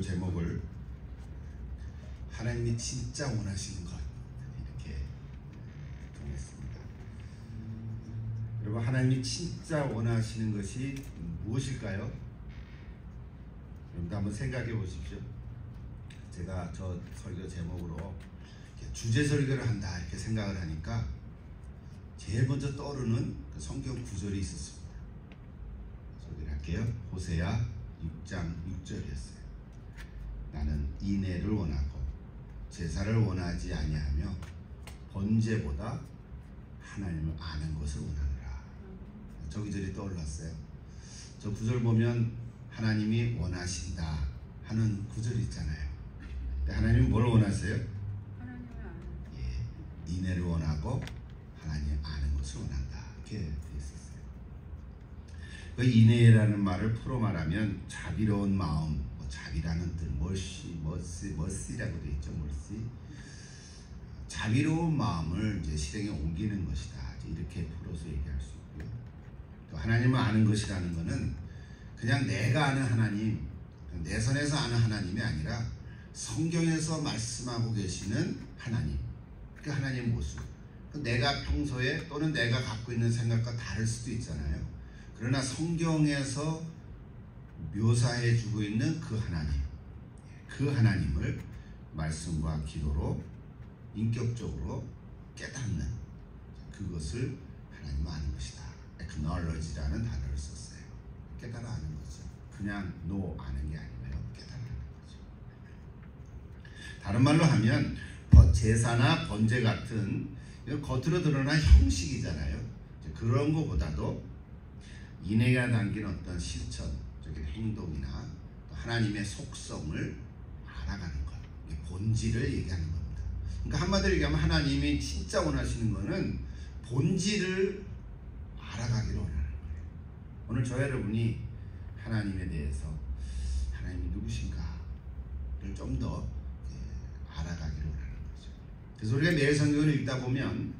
설교 제목을 하나님이 진짜 원하시는 것 이렇게 정했습니다. 여러분, 하나님이 진짜 원하시는 것이 무엇일까요? 여러분도 한번 생각해 보십시오. 제가 저 설교 제목으로 주제 설교를 한다 이렇게 생각을 하니까 제일 먼저 떠오르는 그 성경 구절이 있었습니다. 소개를 할게요. 호세아 6장 6절이었어요. 나는 인애를 원하고 제사를 원하지 아니하며 번제보다 하나님을 아는 것을 원하노라. 저 구절이 떠올랐어요. 저 구절 보면 하나님이 원하신다 하는 구절이 있잖아요. 근데 하나님은 뭘 원하세요? 하나님을 아는. 예, 인애를 원하고 하나님 아는 것을 원한다. 이렇게 되어 있었어요. 그 인애라는 말을 풀어 말하면 자비로운 마음, 자비라는 뜻, 머시라고 되어 있죠. 머시. 자비로운 마음을 이제 실행에 옮기는 것이다. 이렇게 풀어서 얘기할 수 있고요. 또 하나님을 아는 것이라는 것은 그냥 내가 아는 하나님, 내 선에서 아는 하나님이 아니라 성경에서 말씀하고 계시는 하나님, 그 하나님 모습. 내가 평소에 또는 내가 갖고 있는 생각과 다를 수도 있잖아요. 그러나 성경에서 묘사해 주고 있는 그 하나님, 그 하나님을 말씀과 기도로 인격적으로 깨닫는 그것을 하나님 아는 것이다. acknowledge라는 단어를 썼어요. 깨달아 아는 거죠. 그냥 아는 게 아니고요. 깨달아 아는 거죠. 다른 말로 하면 제사나 번제 같은 겉으로 드러난 형식이잖아요. 그런 것보다도 인애가 담긴 어떤 실천적인 행동이나 하나님의 속성을 알아가는 것, 본질을 얘기하는 겁니다. 그러니까 한마디로 얘기하면 하나님이 진짜 원하시는 것은 본질을 알아가기를 원하는 거예요. 오늘 저 여러분이 하나님에 대해서 하나님이 누구신가를 좀 더 알아가기를 원하는 거죠. 그래서 우리가 매일 성경을 읽다 보면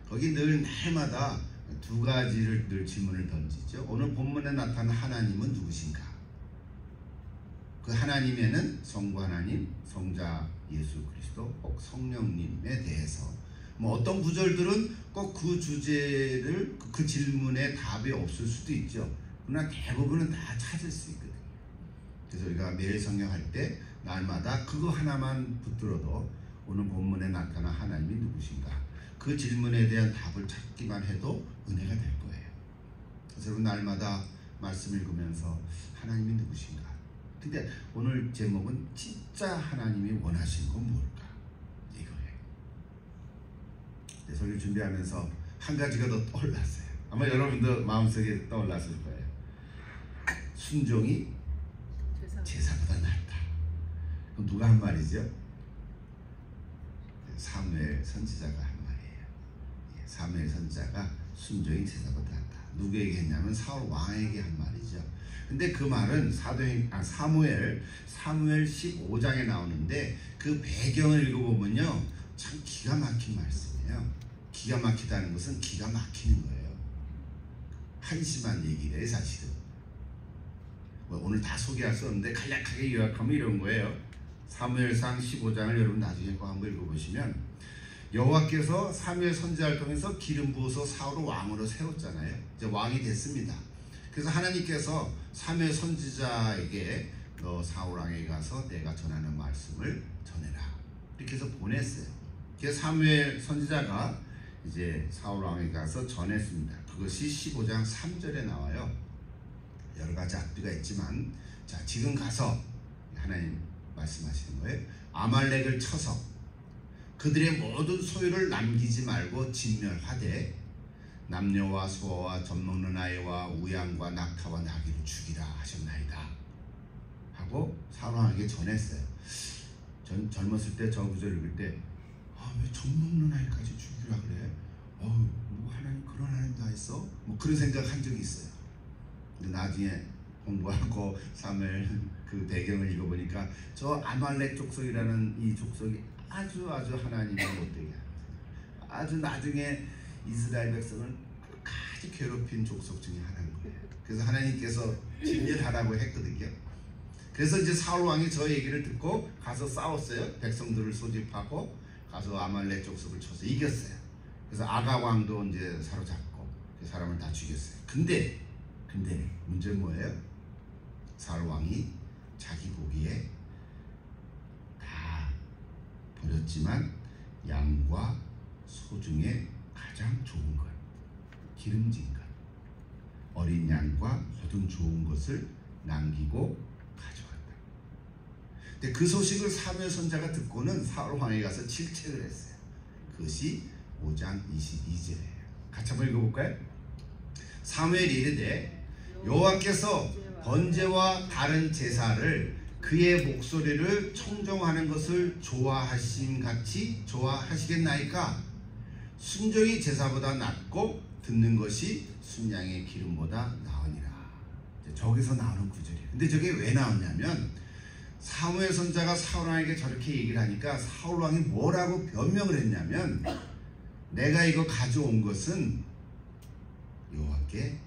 거기 늘 날마다 두 가지를 늘 질문을 던지죠. 오늘 본문에 나타난 하나님은 누구신가? 그 하나님에는 성부 하나님, 성자 예수 그리스도, 꼭 성령님에 대해서 어떤 구절들은 꼭 그 주제를 그 질문에 답이 없을 수도 있죠. 그러나 대부분은 다 찾을 수 있거든요. 그래서 우리가 매일 성경할 때 날마다 그거 하나만 붙들어도 오늘 본문에 나타난 하나님이 누구신가? 그 질문에 대한 답을 찾기만 해도 은혜가 될 거예요. 그래서 여러분 날마다 말씀 읽으면서 하나님이 누구신가? 근데 오늘 제목은 진짜 하나님이 원하시는 건 뭘까? 이거예요. 설교 준비하면서 한 가지가 더 떠올랐어요. 아마 여러분도 마음속에 떠올랐을 거예요. 순종이 제사보다 낫다. 그럼 누가 한 말이죠? 사무엘 선지자가 한 말이에요. 사무엘 선지자가 순종이 제사보다 낫다. 누구에게 했냐면 사울 왕에게 한 말이죠. 근데 그 말은 사무엘 15장에 나오는데 그 배경을 읽어보면요 참 기가 막힌 말씀이에요. 기가 막히다는 것은 기가 막히는 거예요. 한심한 얘기래요 사실은. 오늘 다 소개할 수 없는데 간략하게 요약하면 이런 거예요. 사무엘상 15장을 여러분 나중에 꼭 한번 읽어보시면 여호와께서 사무엘 선지자를 통해서 기름 부어서 사울을 왕으로 세웠잖아요. 이제 왕이 됐습니다. 그래서 하나님께서 사무엘 선지자에게 너 사울 왕에게 가서 내가 전하는 말씀을 전해라 이렇게 해서 보냈어요. 그래서 사무엘 선지자가 이제 사울 왕에게 가서 전했습니다. 그것이 15장 3절에 나와요. 여러 가지 앞뒤가 있지만 자 지금 가서 하나님 말씀하시는 거예요. 아말렉을 쳐서 그들의 모든 소유를 남기지 말고 진멸하되 남녀와 소아와 젖먹는 아이와 우양과 낙타와 나귀를 죽이라 하셨나이다 하고 사울 왕에게 전했어요. 전 젊었을 때 저 구절 읽을 때 왜 젖먹는 아이까지 죽이라 그래? 뭐 하나님 그런 하나님 다 있어? 뭐 그런 생각 한 적이 있어요. 근데 나중에 공부하고 사무엘 그 배경을 읽어보니까 저 아말렉 족속이라는 이 족속이 아주 하나님을 못되게 합니다. 아주 나중에 이스라엘 백성을 끝까지 괴롭힌 족속 중에 하나인 거예요. 그래서 하나님께서 진멸하라고 했거든요. 그래서 이제 사울 왕이 저 얘기를 듣고 가서 싸웠어요. 백성들을 소집하고 가서 아말렉 족속을 쳐서 이겼어요. 그래서 아각 왕도 이제 사로잡고 그 사람을 다 죽였어요. 근데 문제는 뭐예요? 사울 왕이 자기 보기에 다 버렸지만 양과 소 중에 가장 좋은 것, 기름진 것, 어린 양과 모든 좋은 것을 남기고 가져왔다. 근데 그 소식을 사무엘 선지자가 듣고는 사울 왕에 가서 질책을 했어요. 그것이 5장 22절이에요. 같이 한번 읽어볼까요? 사무엘이 이르되 여호와께서 번제와 다른 제사를 그의 목소리를 청종하는 것을 좋아하심 같이 좋아하시겠나이까? 순종이 제사보다 낫고 듣는 것이 순양의 기름보다 나으니라. 저기서 나오는 구절이에요. 근데 저게 왜 나왔냐면 사무엘 선지자가 사울 왕에게 저렇게 얘기를 하니까 사울 왕이 뭐라고 변명을 했냐면 내가 이거 가져온 것은 여호와께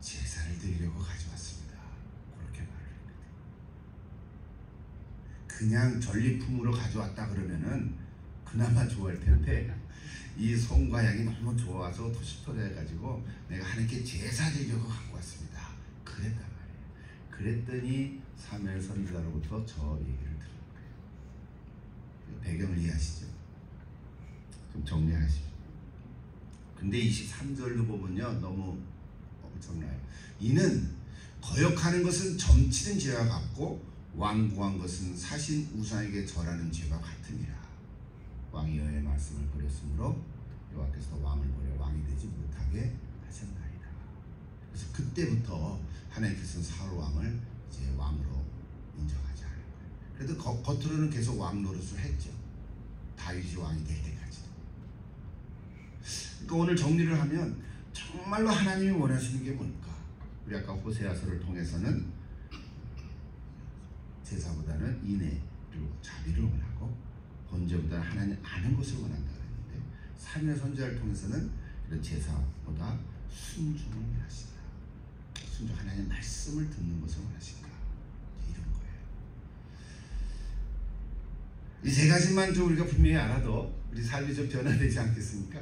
제사를 드리려고 가져왔습니다. 그렇게 말을 했거든. 그냥 전리품으로 가져왔다 그러면은 그나마 좋아할 텐데 이 송과 양이 너무 좋아서 토식토래해가지고 내가 하나님께 제사 드리려고 갖고 왔습니다. 그랬단 말이에요. 그랬더니 사무엘 선지자로부터 저 얘기를 들은 거예요. 배경을 이해하시죠? 좀 정리하시죠. 근데 23절도 보면요 너무 엄청나요. 이는 거역하는 것은 점치는 죄와 같고 완고한 것은 사신 우상에게 절하는 죄와 같으니라. 왕이 여호와의 말씀을 버렸으므로 여호와께서 왕을 버려 왕이 되지 못하게 하셨나이다. 그래서 그때부터 하나님께서는 사울 왕을 이제 왕으로 인정하지 않은 거예요. 그래도 겉으로는 계속 왕 노릇을 했죠. 다윗이 왕이 될 때까지. 그러니까 오늘 정리를 하면 정말로 하나님이 원하시는 게 뭘까? 우리 아까 호세아서를 통해서는 제사보다는 인애 그리고 자비를 원하고 번제보다는 하나님 아는 것을 원한다 그랬는데 사무엘 선지자를 통해서는 이런 제사보다 순종을 원하신다. 순종 하나님의 말씀을 듣는 것을 원하신다. 이런 거예요. 이 세 가지만 좀 우리가 분명히 알아도 우리 삶이 좀 변화되지 않겠습니까?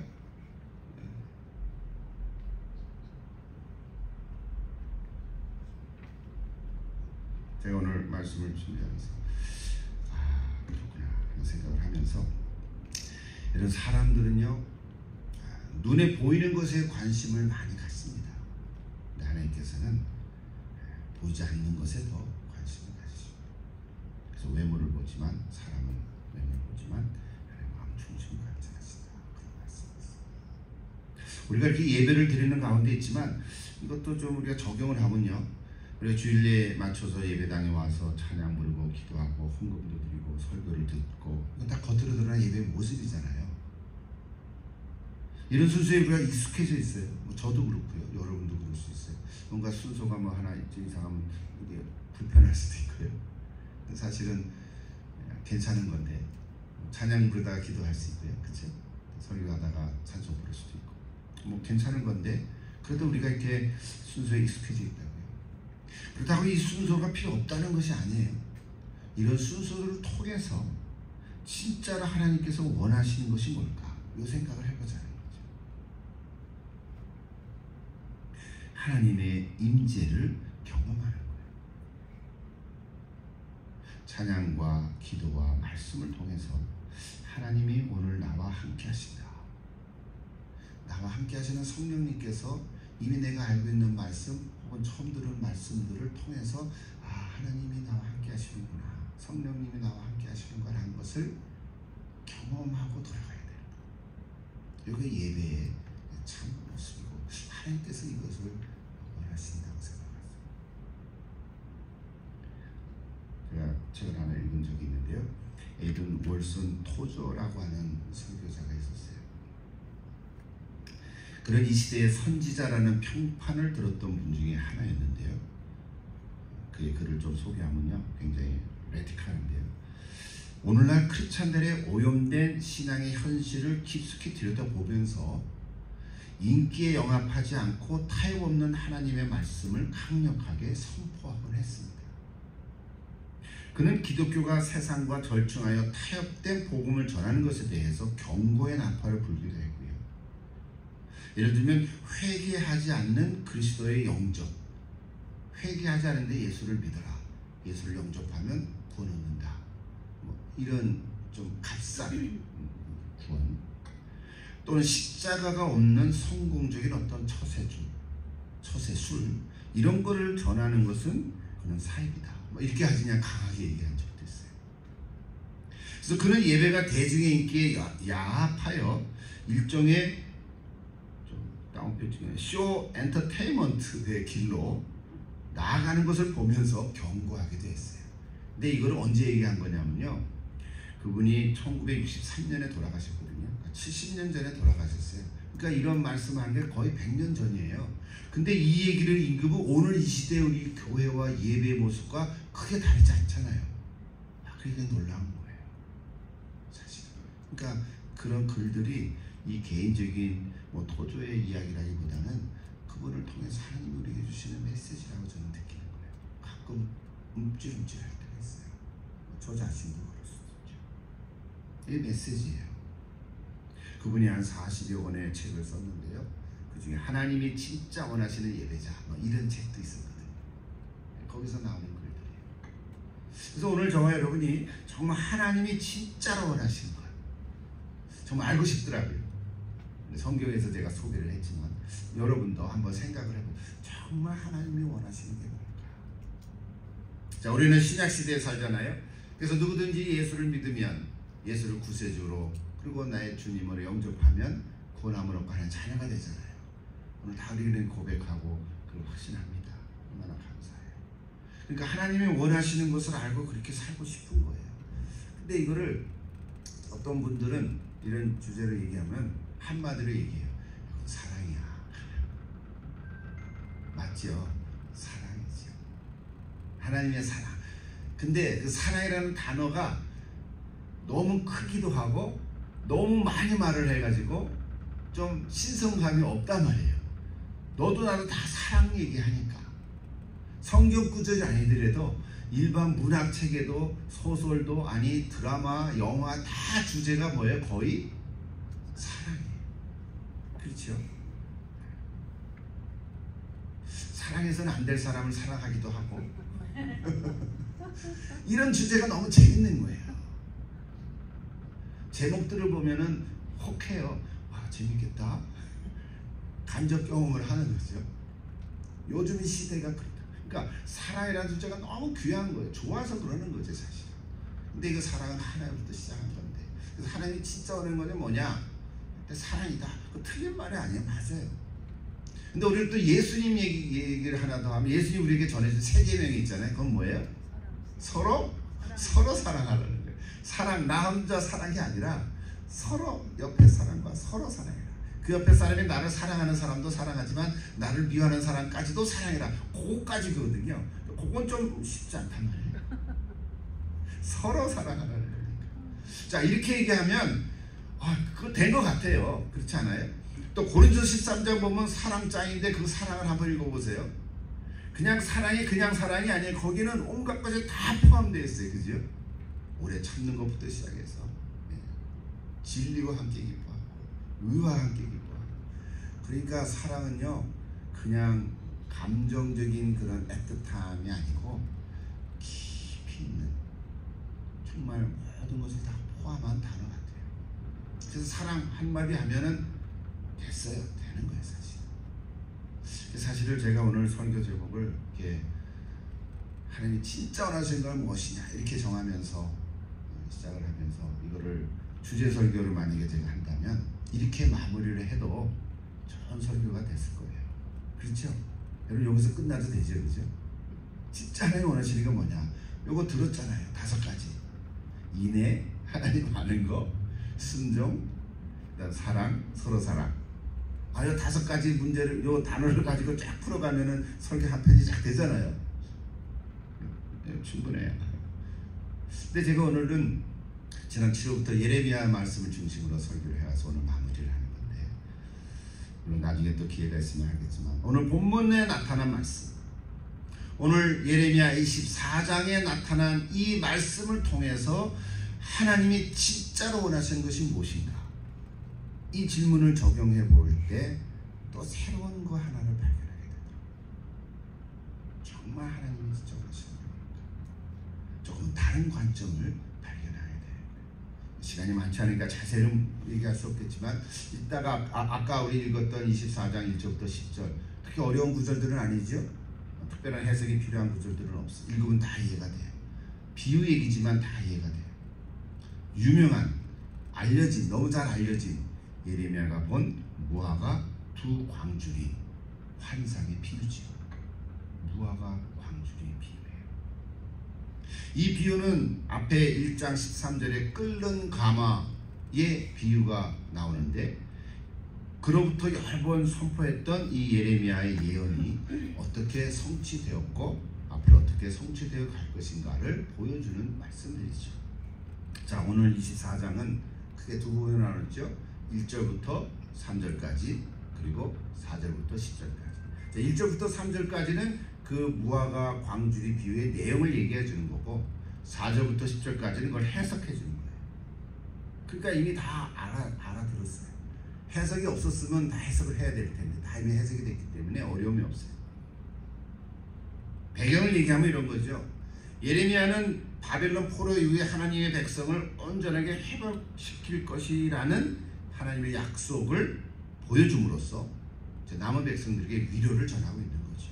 제가 오늘 말씀을 준비하면서 그렇구나 하는 생각을 하면서 이런 사람들은요 눈에 보이는 것에 관심을 많이 갖습니다. 근데 하나님께서는 보이지 않는 것에 더 관심을 가지십니다. 그래서 외모를 보지만 사람은 외모를 보지만 하나님 마음 중심을 갖지 않으신다. 그런 말씀이었습니다. 우리가 이렇게 예배를 드리는 가운데 있지만 이것도 좀 우리가 적용을 하면요 우리가 주일에 맞춰서 예배당에 와서 찬양 부르고 기도하고 헌금도 드리고 설교를 듣고 이건 다 겉으로 드러난 예배의 모습이잖아요. 이런 순서에 우리가 익숙해져 있어요. 뭐 저도 그렇고요. 여러분도 그럴 수 있어요. 뭔가 순서가 뭐 하나 좀 이상하면 이게 불편할 수도 있고요. 사실은 괜찮은 건데 찬양 부르다가 기도할 수 있고요. 그렇죠? 설교하다가 찬송 부를 수도 있고 뭐 괜찮은 건데 그래도 우리가 이렇게 순서에 익숙해져 있다고요. 그렇다고 이 순서가 필요 없다는 것이 아니에요. 이런 순서를 통해서 진짜로 하나님께서 원하시는 것이 뭘까? 이 생각을 해보자는 거죠. 하나님의 임재를 경험하는 거예요. 찬양과 기도와 말씀을 통해서 하나님이 오늘 나와 함께 하신다. 나와 함께 하시는 성령님께서 이미 내가 알고 있는 말씀 혹은 처음 들은 말씀들을 통해서 하나님이 나와 함께 하시는구나, 성령님이 나와 함께 하시는구나 하는 것을 경험하고 돌아가야 되는 거. 이게 예배의 참 모습이고 하나님께서 이것을 원하신다고 생각합니다. 제가 최근 하나 읽은 적이 있는데요. 에이든 월슨 토저라고 하는 선교사가 있었어요. 그런 이 시대의 선지자라는 평판을 들었던 분 중에 하나였는데요. 그의 글을 좀 소개하면요 굉장히 레티컬한데요. 오늘날 크리스찬들의 오염된 신앙의 현실을 깊숙이 들여다보면서 인기에 영합하지 않고 타협없는 하나님의 말씀을 강력하게 선포하곤 했습니다. 그는 기독교가 세상과 절충하여 타협된 복음을 전하는 것에 대해서 경고의 나팔을 불기도 했고요. 예를 들면 회개하지 않는 그리스도의 영접, 회개하지 않는데 예수를 믿어라, 예수를 영접하면 구원 얻는다, 이런 좀 값싼 구원, 또는 십자가가 없는 성공적인 어떤 처세술, 이런 거를 전하는 것은 그는 사입이다, 이렇게 아주 그냥 강하게 얘기한 적도 있어요. 그래서 그는 예배가 대중의 인기에 야합하여 일종의 쇼 엔터테인먼트의 길로 나아가는 것을 보면서 경고하기도 했어요. 근데 이걸 언제 얘기한 거냐면요, 그분이 1963년에 돌아가셨거든요. 70년 전에 돌아가셨어요. 그러니까 이런 말씀을 한 게 거의 100년 전이에요. 근데 이 얘기를 임금은 오늘 이 시대 우리 교회와 예배의 모습과 크게 다르지 않잖아요. 그게 놀라운 거예요, 사실. 그러니까 그런 글들이 이 개인적인 토조의 이야기라기보다는 그분을 통해서 하나님이 우리에게 주시는 메시지라고 저는 느끼는 거예요. 가끔 움찔움찔할 때가 있어요. 저 자신도 그럴 수도 있죠. 이게 메시지예요. 그분이 한 40여 권의 책을 썼는데요, 그 중에 하나님이 진짜 원하시는 예배자, 이런 책도 있었거든요. 거기서 나오는 글들이에요. 그래서 오늘 저와 여러분이 정말 하나님이 진짜로 원하시는 것, 정말 알고 싶더라고요. 성경에서 제가 소개를 했지만 여러분도 한번 생각을 해보세요. 정말 하나님이 원하시는 게 뭘까? 자, 우리는 신약시대에 살잖아요. 그래서 누구든지 예수를 믿으면, 예수를 구세주로 그리고 나의 주님으로 영접하면 구원함을 얻고 하는 자녀가 되잖아요. 오늘 다 우리는 고백하고 그걸 확신합니다. 얼마나 감사해요. 그러니까 하나님이 원하시는 것을 알고 그렇게 살고 싶은 거예요. 근데 이거를 어떤 분들은 이런 주제를 얘기하면 한마디로 얘기해요. 사랑이야. 맞죠? 사랑이죠. 하나님의 사랑. 근데 그 사랑이라는 단어가 너무 크기도 하고 너무 많이 말을 해가지고 좀 신성감이 없단 말이에요. 너도 나도 다 사랑 얘기하니까. 성경 구절이 아니더라도 일반 문학책에도 소설도 아니 드라마, 영화 다 주제가 뭐예요? 거의 사랑이에요. 그렇죠? 사랑해서는 안 될 사람을 사랑하기도 하고 이런 주제가 너무 재밌는 거예요. 제목들을 보면은 혹해요. 와, 재밌겠다. 간접 경험을 하는 거죠. 요즘 시대가 그렇다. 그러니까 사랑이라는 주제가 너무 귀한 거예요. 좋아서 그러는 거죠, 사실. 근데 이거 사랑은 하나부터 시작한 건데. 그래서 하나님이 진짜 원하는 거는 뭐냐? 사랑이다. 그 틀린 말이 아니에요. 맞아요. 근데 우리는 또 예수님 얘기를 하나 더 하면, 예수님 우리에게 전해준 세 계명이 있잖아요. 그건 뭐예요? 서로 사랑하라는 거예요. 사랑, 나 혼자 사랑이 아니라 서로 옆에 사람과 서로 사랑해라. 그 옆에 사람이 나를 사랑하는 사람도 사랑하지만 나를 미워하는 사람까지도 사랑해라. 그거까지 거거든요. 그건 좀 쉽지 않단 말이에요. 서로 사랑하라는 거니까. 자, 이렇게 얘기하면 그거 된 것 같아요. 그렇지 않아요? 또 고린도서 13장 보면 사랑 짱인데 그 사랑을 한번 읽어보세요. 그냥 사랑이 그냥 사랑이 아니에요. 거기는 온갖 것이 다 포함되어 있어요. 그죠? 오래 참는 것부터 시작해서 진리와 함께 기뻐하고 의와 함께 기뻐하고. 그러니까 사랑은요, 그냥 감정적인 그런 애틋함이 아니고 깊이 있는, 정말 모든 것을 다 포함한 단어 같아요. 그래서 사랑 한마디 하면은 됐어요. 되는 거예요, 사실. 사실을 제가 오늘 설교 제목을 이렇게 하나님이 진짜 원하시는 건 무엇이냐 이렇게 정하면서 시작을 하면서, 이거를 주제 설교를 만약에 제가 한다면 이렇게 마무리를 해도 좋은 설교가 됐을 거예요. 그렇죠? 여러분 여기서 끝나도 되죠, 그죠? 진짜 하나님 원하시는 건 뭐냐? 요거 들었잖아요. 5가지. 인애, 하나님 아는 거, 순종, 그다음 사랑, 서로 사랑. 요 5가지 문제를, 요 단어를 가지고 쫙 풀어가면은 설교 한 편이 쫙 되잖아요. 충분해요. 근데 제가 오늘은 지난 7월부터 예레미야 말씀을 중심으로 설교를 해와서 오늘 마무리를 하는 건데, 물론 나중에 또 기회가 있으면 하겠지만, 오늘 본문에 나타난 말씀, 오늘 예레미야 24장에 나타난 이 말씀을 통해서 하나님이 진짜로 원하시는 것이 무엇인가? 이 질문을 적용해 볼 때 또 새로운 거 하나를 발견하게 되죠. 정말 하나님이 진짜 원하시는 겁니까? 조금 다른 관점을 발견해야 돼요. 시간이 많지 않으니까 자세히 얘기할 수 없겠지만 이따가 아까 우리 읽었던 24장 1절부터 10절 그렇게 어려운 구절들은 아니죠. 특별한 해석이 필요한 구절들은 없어. 읽으면 다 이해가 돼요. 비유 얘기지만 다 이해가 돼요. 유명한 알려진 너무 잘 알려진 예레미야가 본 무화과 두 광줄이 환상의 비유지요. 무화과 광줄이 비유예요. 이 비유는 앞에 1장 13절에 끓는 가마의 비유가 나오는데 그로부터 여러 번 선포했던 이 예레미야의 예언이 어떻게 성취되었고 앞으로 어떻게 성취되어 갈 것인가를 보여주는 말씀들이죠. 자, 오늘 24장은 크게 두 부분으로 나눴죠. 1절부터 3절까지 그리고 4절부터 10절까지. 자, 1절부터 3절까지는 그 무화과 광주리 비유의 내용을 얘기해 주는 거고 4절부터 10절까지는 그걸 해석해 주는 거예요. 그러니까 이미 다 알아들었어요. 해석이 없었으면 다 해석을 해야 될 텐데 다 이미 해석이 됐기 때문에 어려움이 없어요. 배경을 얘기하면 이런 거죠. 예레미야는 바벨론 포로 이후에 하나님의 백성을 온전하게 회복시킬 것이라는 하나님의 약속을 보여줌으로써 남은 백성들에게 위로를 전하고 있는 거죠.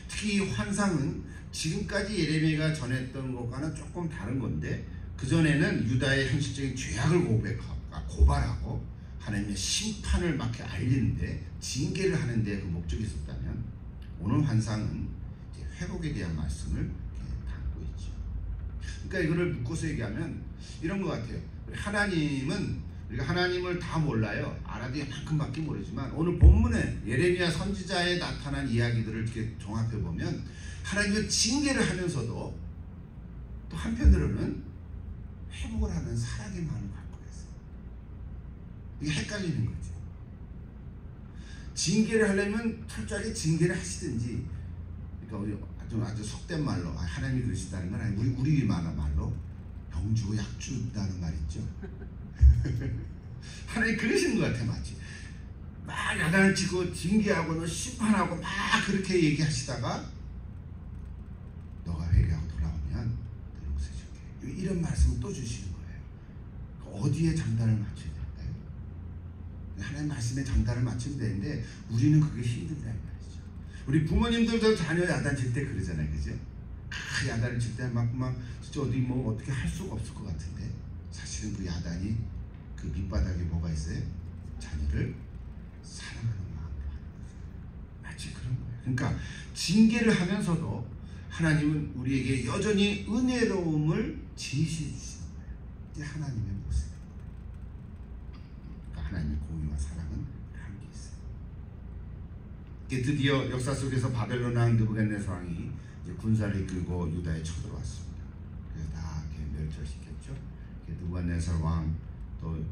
특히 이 환상은 지금까지 예레미야가 전했던 것과는 조금 다른 건데 그전에는 유다의 현실적인 죄악을 고발하고 하나님의 심판을 막 알리는데 징계를 하는데 그 목적이 있었다면 오늘 환상은 이제 회복에 대한 말씀을 담고 있죠. 그러니까 이거를 묶어서 얘기하면 이런 것 같아요. 우리가 하나님을 다 몰라요. 알아도 이만큼밖에 모르지만 오늘 본문에 예레미야 선지자에 나타난 이야기들을 이렇게 종합해 보면 하나님의 징계를 하면서도 또 한편으로는 회복을 하는 사랑의 마음을 갖고 있어요. 이게 헷갈리는 거죠. 징계를 하려면 철저하게 징계를 하시든지, 그러니까 우리 아주 속된 말로 하나님이 그러시다는 건 아니고 우리 말로 병주고 약주다는 말 있죠. 하나님 그러시는 것 같아. 마치 막 야단을 치고 징계하고 너 심판하고 막 그렇게 얘기하시다가 너가 회개하고 돌아오면 너 용서해줄게, 이런 말씀을 또 주시는 거예요. 어디에 장단을 맞춰야 될까요? 하나님 말씀에 장단을 맞추면 되는데 우리는 그게 힘들다 이 말이죠. 우리 부모님들도 자녀 야단칠 때 그러잖아요, 그죠? 야단을 칠 때 막 진짜 어디 뭐 어떻게 할 수가 없을 것 같은데 사실은 그 야단이 그 밑바닥에 뭐가 있어요? 자녀를 사랑하는 마음으로 하는 거죠. 마치 그런 거예요. 그러니까 징계를 하면서도 하나님은 우리에게 여전히 은혜로움을 제시해 주시는 거예요. 이게 하나님의 모습입니다. 그러니까 하나님의 공의와 사랑은 함께 있어요. 드디어 역사 속에서 바벨론 왕 느부갓네살 왕이 군사를 이끌고 유다에 쳐들어왔습니다. 그래서 다 멸절시켰죠. 느부갓네살 왕, 또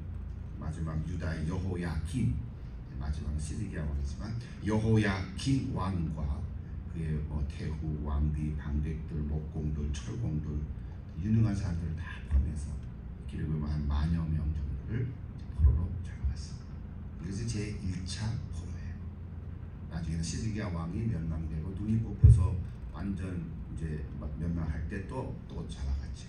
마지막 유다의 여호야김, 마지막은 시드기야 왕이지만 여호야김 왕과 그의 태후, 왕비, 방백들, 목공들, 철공들, 유능한 사람들을 다 포함해서 길게 보면 한 10,000여 명 정도를 포로로 잡아갔습니다. 이것이 제1차 포로예요. 나중에는 시드기야 왕이 멸망되고 눈이 뽑혀서 완전 이제 멸망할 때 또 잡아갔죠.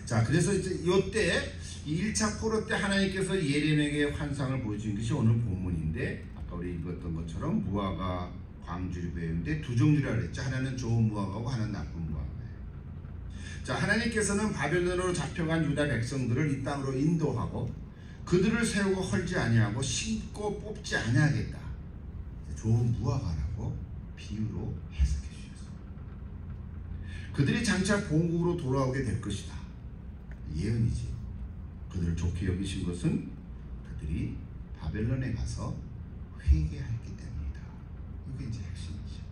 자, 그래서 이제 이때 1차 포로 때 하나님께서 예레미야에게 환상을 보여준 것이 오늘 본문인데 아까 우리 읽었던 것처럼 무화과 광주리 배우인데 두 종류라 그랬죠. 하나는 좋은 무화과고 하나는 나쁜 무화과예요. 자, 하나님께서는 바벨론으로 잡혀간 유다 백성들을 이 땅으로 인도하고 그들을 세우고 헐지 아니하고 심고 뽑지 아니하겠다. 좋은 무화과라고 비유로 해석해 주셨습니다. 그들이 장차 본국으로 돌아오게 될 것이다. 예언이지. 그들을 좋게 여기신 것은 그들이 바벨론에 가서 회개했기 때문이다. 이게 이제 핵심이죠.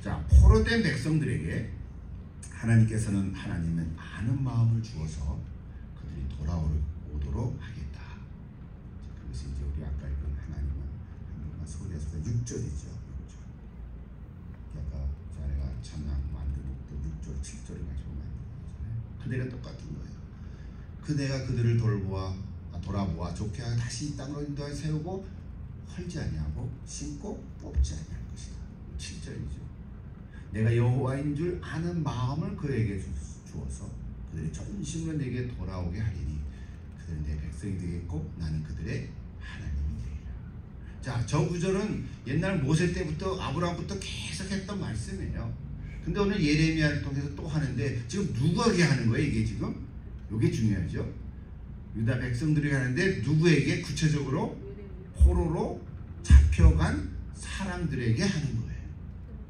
자, 포로된 백성들에게 하나님께서는 하나님은 아는 마음을 주어서 그들이 돌아오도록 하겠다. 그것이 이제 우리 아까 읽은 하나님은 한 번만 소리했을 때 6절이죠. 6절. 아까 자네가 찬양 만든 곡도 6절 7절을 가지고 만든 거잖아요. 그대가 똑같은 거예요. 그대가 그들을 돌아보아 좋게 하여 다시 이 땅으로 인도하여 세우고 헐지 아니하고 심고 뽑지 아니할 것이다. 7절이죠. 내가 여호와인 줄 아는 마음을 그에게 주어서 그들이 전심으로 내게 돌아오게 하리니 그들은 내 백성이 되겠고 나는 그들의 하나님이 되리라. 자, 저 구절은 옛날 모세 때부터 아브라함부터 계속 했던 말씀이에요. 근데 오늘 예레미야를 통해서 또 하는데 지금 누구에게 하는 거예요? 이게 지금? 이게 중요하죠. 유다 백성들이 하는데 누구에게? 구체적으로 포로로 잡혀간 사람들에게 하는 거예요.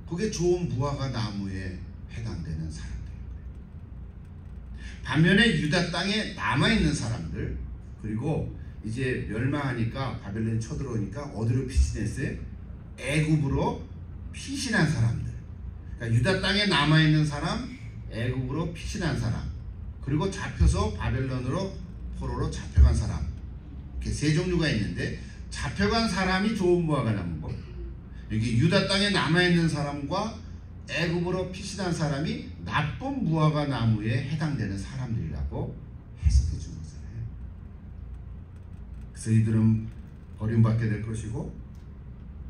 그게 좋은 무화과 나무에 해당되는 사람들인 거예요. 반면에 유다 땅에 남아있는 사람들, 그리고 이제 멸망하니까 바벨론이 쳐들어오니까 어디로 피신했어요? 애굽으로 피신한 사람들. 그러니까 유다 땅에 남아있는 사람, 애굽으로 피신한 사람, 그리고 잡혀서 바벨론으로 포로로 잡혀간 사람, 이렇게 세 종류가 있는데 잡혀간 사람이 좋은 무화과 나무고, 여기 유다 땅에 남아있는 사람과 애굽으로 피신한 사람이 나쁜 무화과 나무에 해당되는 사람들이라고 해석해 준 거잖아요. 그래서 이들은 버림받게 될 것이고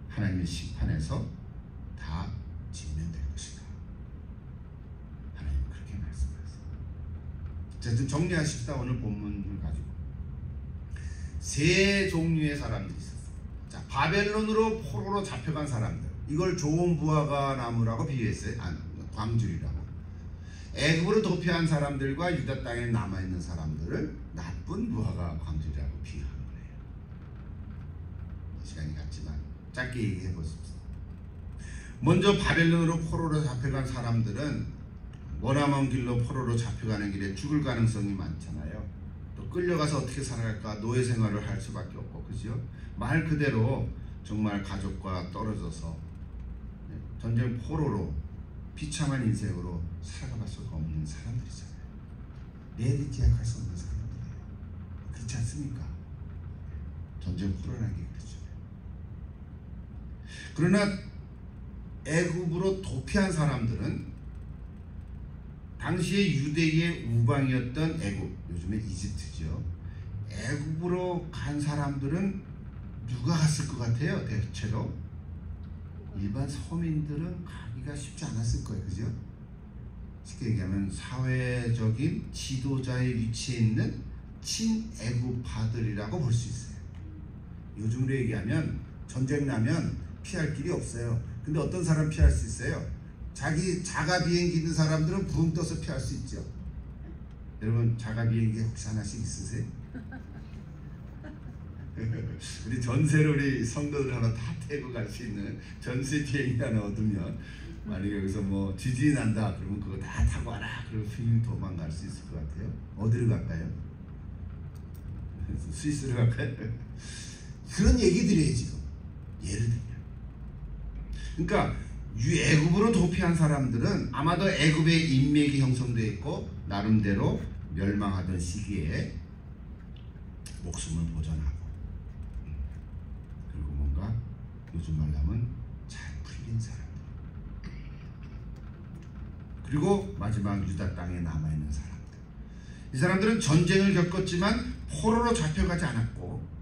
하나님의 심판에서 다 직면될 것이다. 하나님은 그렇게 말씀하세요. 자, 좀 정리하십시다. 오늘 본문을 가지고 세 종류의 사람들이 있었어요. 자, 바벨론으로 포로로 잡혀간 사람들, 이걸 좋은 무화과 나무라고 비유했어요. 광줄이라고. 애굽으로 도피한 사람들과 유다 땅에 남아있는 사람들을 나쁜 무화과 광줄이라고 비유한 거예요. 시간이 갔지만 짧게 얘기해 보십시오. 먼저 바벨론으로 포로로 잡혀간 사람들은 머나먼 길로 포로로 잡혀가는 길에 죽을 가능성이 많잖아요. 또 끌려가서 어떻게 살아갈까, 노예 생활을 할 수밖에 없고, 그죠? 말 그대로 정말 가족과 떨어져서 전쟁 포로로 비참한 인생으로 살아갈 수가 없는 사람들이잖아요. 내일이 기약할 수 없는 사람들이에요. 그렇지 않습니까? 전쟁 포로라는 게 그렇죠. 그러나 애굽으로 도피한 사람들은 당시에 유대의 우방이었던 애굽, 요즘에 이집트죠. 애굽으로 간 사람들은 누가 갔을 것 같아요? 대체로 일반 서민들은 가기가 쉽지 않았을 거예요. 그죠? 쉽게 얘기하면 사회적인 지도자의 위치에 있는 친애굽파들이라고 볼 수 있어요. 요즘으로 얘기하면 전쟁 나면 피할 길이 없어요. 근데 어떤 사람 피할 수 있어요? 자기 자가 비행기 있는 사람들은 붕 떠서 피할 수 있죠. 여러분 자가 비행기 혹시 하나씩 있으세요? 우리 전세로 우리 성도들 하나 다 태고 갈 수 있는 전세 비행기 하나 얻으면 만약에 여기서 뭐 지진이 난다 그러면 그거 다 타고 와라 그러면 휙 도망갈 수 있을 것 같아요. 어디로 갈까요? 스위스로 갈까요? 그런 얘기들이에요 지금. 예를 들면 그러니까 애굽으로 도피한 사람들은 아마도 애굽의 인맥이 형성되어 있고 나름대로 멸망하던 시기에 목숨을 보존하고, 그리고 뭔가 요즘 말로 하면 잘 풀린 사람들, 그리고 마지막 유다 땅에 남아있는 사람들. 이 사람들은 전쟁을 겪었지만 포로로 잡혀가지 않았고,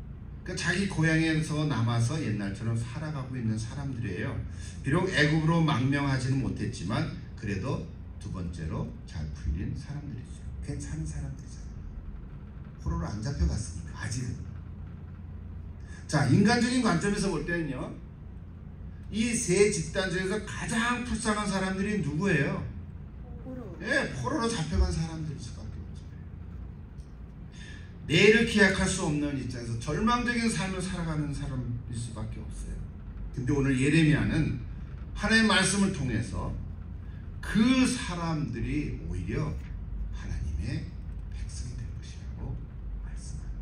그러니까 자기 고향에서 남아서 옛날처럼 살아가고 있는 사람들이에요. 비록 애굽으로 망명하지는 못했지만 그래도 두 번째로 잘 풀린 사람들이죠. 괜찮은 사람들이잖아요. 포로로 안 잡혀갔으니까 아직은. 자, 인간적인 관점에서 볼 때는요, 이 세 집단 중에서 가장 불쌍한 사람들이 누구예요? 포로. 예, 포로로 잡혀간 사람들일 수밖에 없잖아요. 내일을 기약할 수 없는 입장에서 절망적인 삶을 살아가는 사람일 수밖에 없어요. 근데 오늘 예레미야는 하나님의 말씀을 통해서 그 사람들이 오히려 하나님의 백성이 될 것이라고 말씀합니다.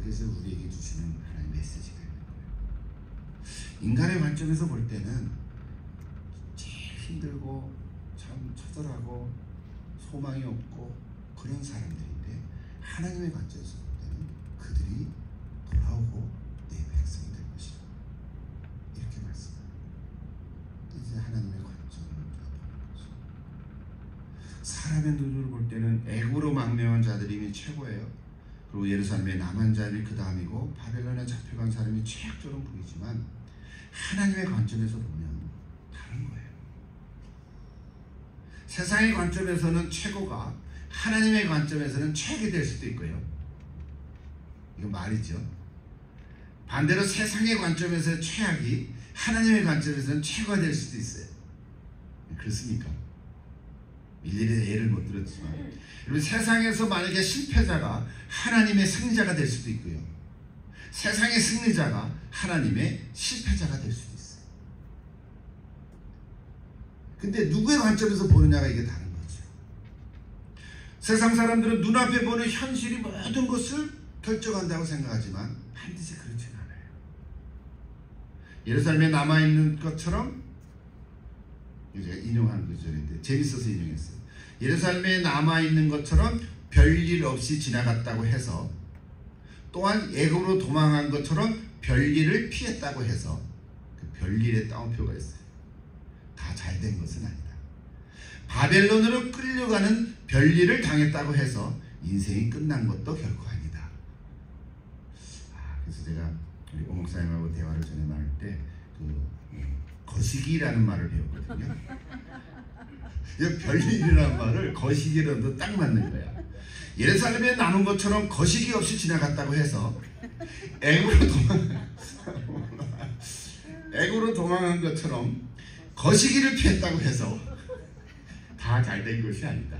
그래서 우리에게 주시는 하나님의 메시지가 있는 거예요. 인간의 관점에서 볼 때는 제일 힘들고 참 처절하고 소망이 없고 그런 사람들인데, 하나님의 관점에서 볼 때는 그들이 돌아오고 내 백성이 될 것이다, 이렇게 말씀합니다. 하나님의 관점을 우리가 보는 거죠. 사람의 눈으로 볼 때는 애굽으로 망명한 자들이 이미 최고예요. 그리고 예루살렘에 남은 자들이 그 다음이고 바벨론에 잡혀간 사람이 최악처럼 보이지만 하나님의 관점에서 보면 다른 거예요. 세상의 관점에서는 최고가 하나님의 관점에서는 최악이 될 수도 있고요. 이거 말이죠. 반대로 세상의 관점에서의 최악이 하나님의 관점에서는 최고가 될 수도 있어요. 그렇습니까? 일일이 예를 못 들었지만 여러분, 세상에서 만약에 실패자가 하나님의 승리자가 될 수도 있고요, 세상의 승리자가 하나님의 실패자가 될 수도 있어요. 근데 누구의 관점에서 보느냐가 이게 다른 거죠. 세상 사람들은 눈앞에 보는 현실이 모든 것을 결정한다고 생각하지만 반드시 그렇진 않아요. 예루살렘에 남아있는 것처럼, 제가 인용한 구절인데 재밌어서 인용했어요. 예루살렘에 남아있는 것처럼 별일 없이 지나갔다고 해서, 또한 애굽으로 도망한 것처럼 별일을 피했다고 해서 그 별일에 따옴표가 있어요. 다 잘된 것은 아니다. 바벨론으로 끌려가는 별일을 당했다고 해서 인생이 끝난 것도 결코 아니다. 그래서 제가 우리 오 목사님하고 대화를 전에 나눌 때 거시기라는 말을 배웠거든요. 이 별일이라는 말을 거시기로도 딱 맞는 거야. 예루살렘에 남은 것처럼 거시기 없이 지나갔다고 해서 애굽으로 도망한 것처럼 거시기를 피했다고 해서 다 잘된 것이 아니다.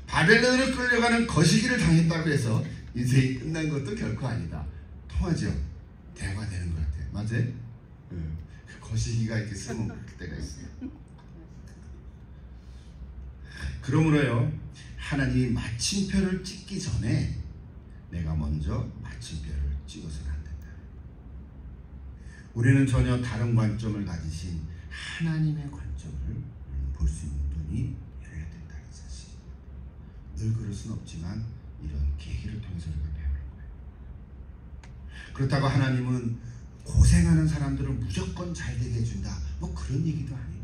바벨론으로 끌려가는 거시기를 당했다고 해서 인생이 끝난 것도 결코 아니다. 통하죠? 대화가 되는 것 같아요. 맞아요? 그 거시기가 이렇게 쓰면 그때가 있어요. 그러므로요, 하나님이 마침표를 찍기 전에 내가 먼저 마침표를 찍어서는 안 된다. 우리는 전혀 다른 관점을 가지신 하나님의 관점을 볼 수 있는 눈이 열려야 된다는 사실. 늘 그럴 수는 없지만 이런 계기를 통해서 우리가 배우는 거예요. 그렇다고 하나님은 고생하는 사람들은 무조건 잘되게 해준다, 뭐 그런 얘기도 아닌 거예요.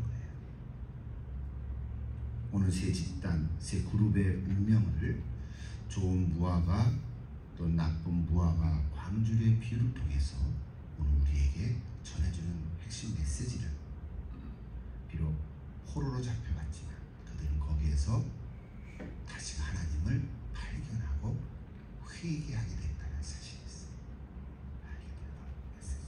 오늘 세 집단, 세 그룹의 운명을 좋은 무화과 또 나쁜 무화과 광주리의 비유를 통해서 오늘 우리에게 전해주는 핵심 메시지를, 비록 포로로 잡혀갔지만 그들은 거기에서 다시 하나님을 발견하고 회개하게 됐다는 사실이 있어요. 알게 되는 메시지.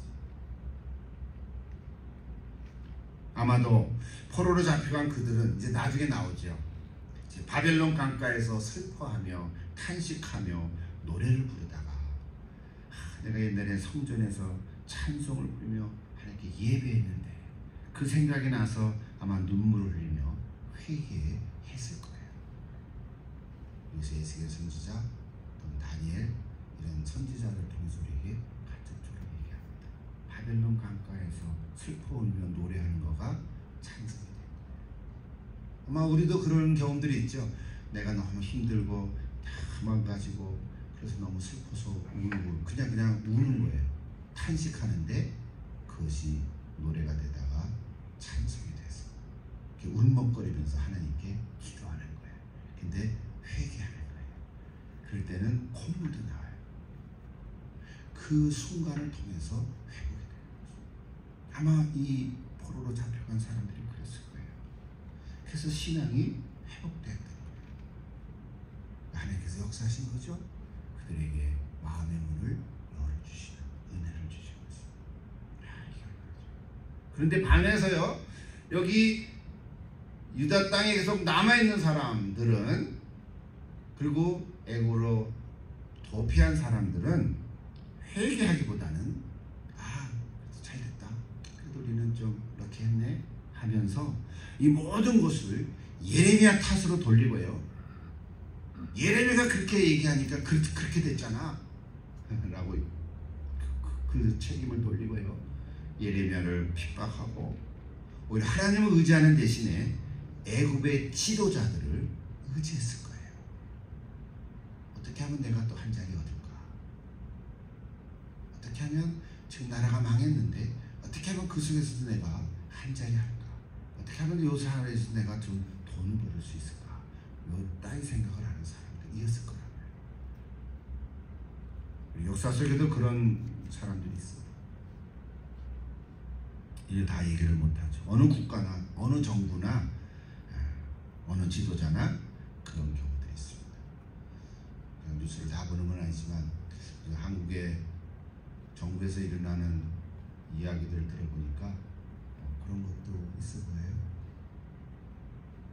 아마도 포로로 잡혀간 그들은 이제 나중에 나오죠. 이제 바벨론 강가에서 슬퍼하며 탄식하며 노래를 부르다가, 내가 옛날에 성전에서 찬송을 부르며 하나님께 예배했는데 그 생각이 나서 아마 눈물을 흘리며 회개했을 거예요. 여기서 에스겔 선지자 또는 다니엘 이런 선지자를 통해서 우리에게 같은 쪽을 얘기합니다. 바벨론 강가에서 슬퍼 울며 노래하는 거가 찬송이 된 거예요. 아마 우리도 그런 경험들이 있죠. 내가 너무 힘들고 다 망가지고 그래서 너무 슬퍼서 울고 그냥 우는 거예요. 탄식하는데 그것이 노래가 되다가 찬송이 돼서 이렇게 울먹거리면서 하나님께 기도하는 거예요. 근데 회개하는 거예요. 그럴 때는 콧물도 나와요. 그 순간을 통해서 회복이 되는 거죠. 아마 이 포로로 잡혀간 사람들이 그랬을 거예요. 그래서 신앙이 회복됐던 거예요. 하나님께서 역사하신 거죠. 그들에게 마음의 문을 열어주시는 은혜를 주신 것입니다. 그런데 반해서요, 여기 유다 땅에 계속 남아있는 사람들은, 그리고 애굽으로 도피한 사람들은 회개하기보다는 잘됐다, 그래도 우리는 좀 이렇게 했네 하면서 이 모든 것을 예레미야 탓으로 돌리고요, 예레미야가 그렇게 얘기하니까 그렇게 됐잖아 라고 그 책임을 돌리고요, 예레미야를 핍박하고 오히려 하나님을 의지하는 대신에 애굽의 지도자들을 의지했을 거예요. 어떻게 하면 내가 또 한 자리 얻을까? 어떻게 하면 지금 나라가 망했는데 어떻게 하면 그 속에서도 내가 한 자리 할까? 어떻게 하면 이 사회에서 내가 좀 돈을 벌을 수 있을까? 요 따위 생각을 하는 사람들이었을 거라고요. 역사 속에도 그런 사람들이 있어요. 이게 다 얘기를 못하죠. 어느 국가나 어느 정부나 어느 지도자나 그런 경우들이 있습니다. 뉴스를 다 보는 건 아니지만 한국의 정부에서 일어나는 이야기들을 들어보니까 그런 것도 있어 보여요.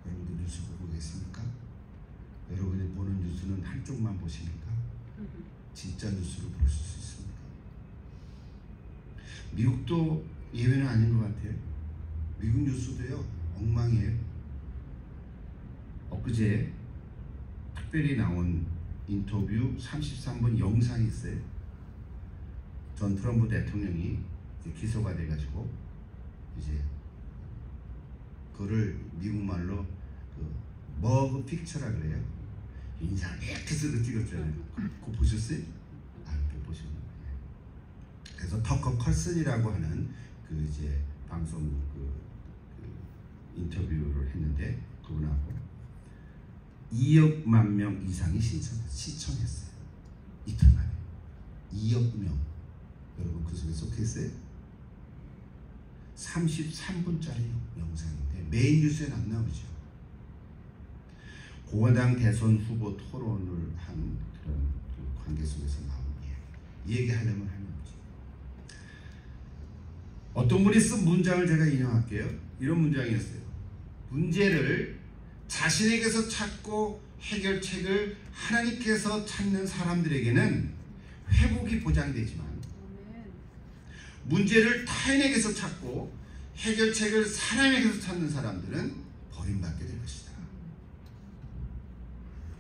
여러분들 뉴스 보고 계십니까? 여러분이 보는 뉴스는 한쪽만 보십니까? 진짜 뉴스를 보실 수 있습니까? 미국도 예외는 아닌 것 같아요. 미국 뉴스도요 엉망이에요. 엊그제 특별히 나온 인터뷰 33분 영상이 있어요. 전 트럼프 대통령이 이제 기소가 돼가지고 이제 그거를 미국말로 그 머그 픽처라 그래요. 인상 이렇게 쓰고 찍었잖아요. 그거 보셨어요? 못 보셨나요? 그래서 터커 컬슨이라고 하는 그 이제 방송 그 인터뷰를 했는데 그분하고 2억만 명 이상이 시청했어요. 이틀 만에 2억 명. 여러분 그 속에 속했어요? 33분짜리 영상인데 메인 뉴스에는 안 나오죠. 공화당 대선 후보 토론을 한 그런 그 관계 속에서 나온 이야기. 얘기하려면 할 문제. 어떤 분이 쓴 문장을 제가 인용할게요. 이런 문장이었어요. 문제를 자신에게서 찾고 해결책을 하나님께서 찾는 사람들에게는 회복이 보장되지만 문제를 타인에게서 찾고 해결책을 사람에게서 찾는 사람들은 버림받게 될 것이다.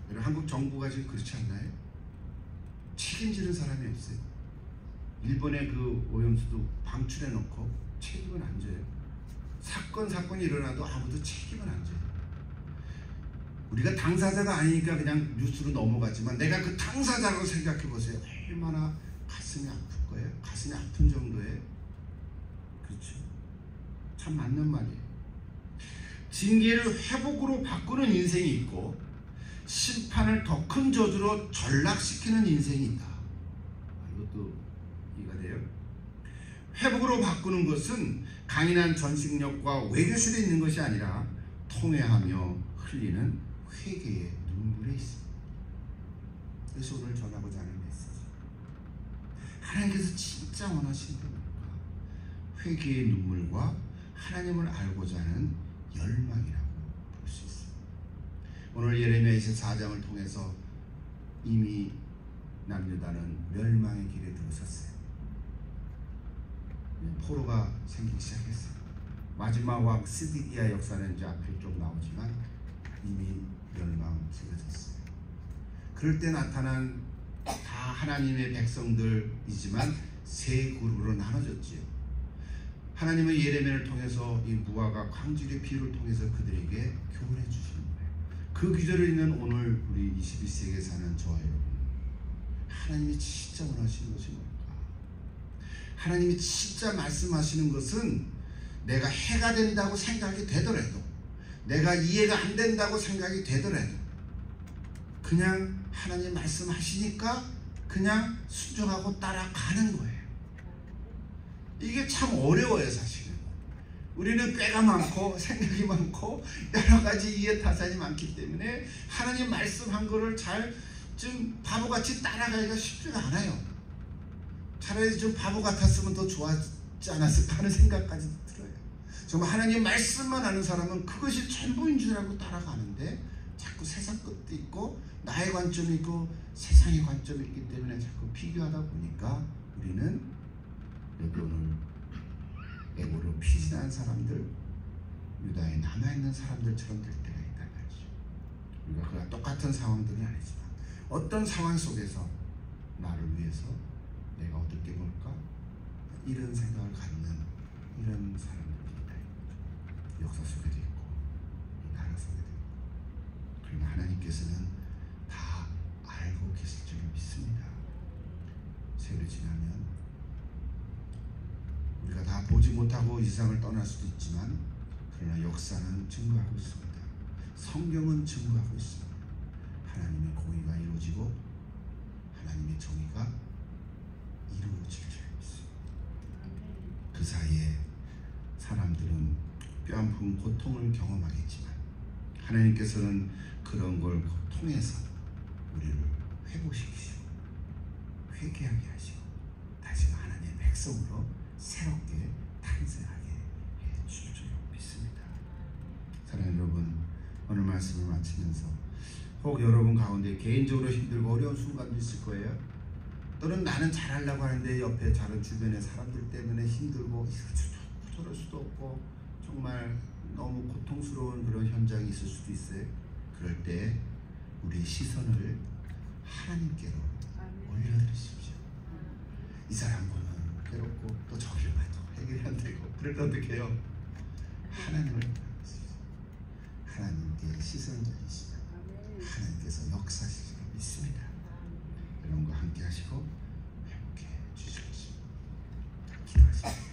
여러분 한국 정부가 지금 그렇지 않나요? 책임지는 사람이 없어요. 일본의 그 오염수도 방출해놓고 책임은 안 져요. 사건이 일어나도 아무도 책임은 안 져요. 우리가 당사자가 아니니까 그냥 뉴스로 넘어가지만 내가 그 당사자라고 생각해 보세요. 얼마나 가슴이 아플 거예요. 가슴이 아픈 정도에. 그렇죠. 참 맞는 말이에요. 징계를 회복으로 바꾸는 인생이 있고 심판을 더 큰 저주로 전락시키는 인생이 있다. 이것도 이해가 돼요? 회복으로 바꾸는 것은 강인한 전식력과 외교실에 있는 것이 아니라 통회하며 흘리는 회개의 눈물에 있습니다. 그래서 오늘 전하고자 하는 메시지. 하나님께서 진짜 원하시는 게 뭘까? 회개의 눈물과 하나님을 알고자 하는 열망이라고 볼 수 있습니다. 오늘 예레미야 24장을 통해서 이미 남유다는 멸망의 길에 들어섰어요. 포로가 생기기 시작했어요. 마지막 왕 시드기야 역사는 이제 앞에 좀 나오지만 이미 멸망지어졌어요. 그럴 때 나타난 다 하나님의 백성들이지만 세 그룹으로 나눠졌지요. 하나님은 예레미야를 통해서 이 무화과 광질의 비유를 통해서 그들에게 교훈해 주시는 거예요. 그 귀절을 있는 오늘 우리 21세기에 사는 저와 여러분, 하나님이 진짜 원하시는 것이 뭘까? 하나님이 진짜 말씀하시는 것은 내가 해가 된다고 생각이 되더라도, 내가 이해가 안 된다고 생각이 되더라도 그냥 하나님 말씀하시니까 그냥 순종하고 따라가는 거예요. 이게 참 어려워요. 사실은 우리는 꾀가 많고 생각이 많고 여러 가지 이해타산이 많기 때문에 하나님 말씀한 거를 잘 좀 바보같이 따라가기가 쉽지가 않아요. 차라리 좀 바보 같았으면 더 좋았지 않았을까 하는 생각까지 들어요. 정말 하나님 말씀만 아는 사람은 그것이 전부인 줄 알고 따라가는데 자꾸 세상 것도 있고 나의 관점이 있고 세상의 관점이 있기 때문에 자꾸 비교하다 보니까 우리는 여기 오늘 에고로 피신한 사람들, 유다에 남아있는 사람들처럼 될 때가 있다는 거죠. 우리가 그와 똑같은 상황들이 아니지만 어떤 상황 속에서 나를 위해서 내가 얻을 게 뭘까? 이런 생각을 갖는 이런 사람들이 있다. 역사 속에도 있고 이 나라 속에도 있고. 그러나 하나님께서는 다 알고 계실 줄 믿습니다. 세월이 지나면 우리가 다 보지 못하고 이 세상을 떠날 수도 있지만 그러나 역사는 증거하고 있습니다. 성경은 증거하고 있습니다. 하나님의 공의가 이루어지고 하나님의 정의가 이루어질 줄 믿습니다. 그 사이에 사람들은 뼈아픈 고통을 경험하겠지만 하나님께서는 그런 걸 통해서 우리를 회복시키시고 회개하게 하시고 다시 하나님의 백성으로 새롭게 탄생하게 해줄 줄 믿습니다. 사랑하는 여러분, 오늘 말씀을 마치면서 혹 여러분 가운데 개인적으로 힘들고 어려운 순간도 있을 거예요. 또는 나는 잘하려고 하는데 옆에 다른 주변의 사람들 때문에 힘들고 저럴 수도 없고 정말 너무 고통스러운 그런 현장이 있을 수도 있어요. 그럴 때 우리의 시선을 하나님께로 올려드리십시오. 이 사람과는 괴롭고 또 저기를 봐도 해결이 안 되고 그럴 때 어떻게 해요? 하나님을 바라보십시오. 하나님께 시선을 돌리시면 하나님께서 역사하시기를 믿습니다. 여러분과 함께 하시고 회복해 주실 것입니다. 기도하십시오.